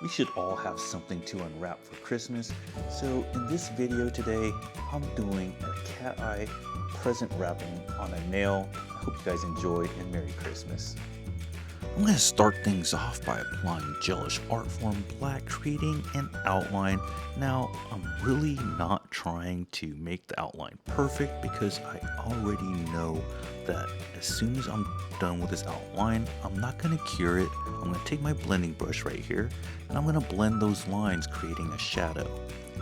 We should all have something to unwrap for Christmas, so in this video today, I'm doing a cat eye present wrapping on a nail. I hope you guys enjoy and Merry Christmas. I'm going to start things off by applying Gelish Artform Black, creating an outline. Now, I'm really not trying to make the outline perfect because I already know that as soon as I'm done with this outline, I'm not going to cure it. I'm going to take my blending brush right here and I'm going to blend those lines, creating a shadow.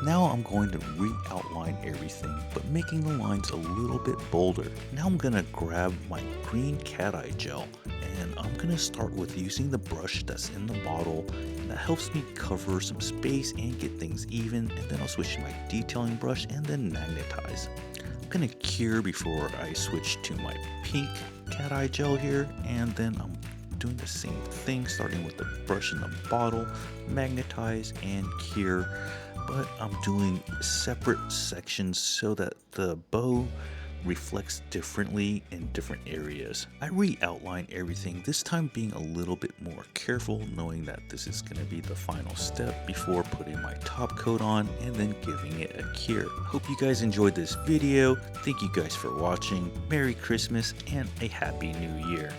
Now I'm going to re-outline everything, but making the lines a little bit bolder. Now I'm going to grab my green cat eye gel and I'm going to start with using the brush that's in the bottle, and that helps me cover some space and get things even, and then I'll switch to my detailing brush and then magnetize. I'm going to cure before I switch to my pink cat eye gel here, and then I'm doing the same thing, starting with the brush in the bottle, magnetize and cure, but I'm doing separate sections so that the bow reflects differently in different areas. I re-outline everything, this time being a little bit more careful, knowing that this is going to be the final step before putting my top coat on and then giving it a cure. Hope you guys enjoyed this video. Thank you guys for watching. Merry Christmas and a Happy New Year.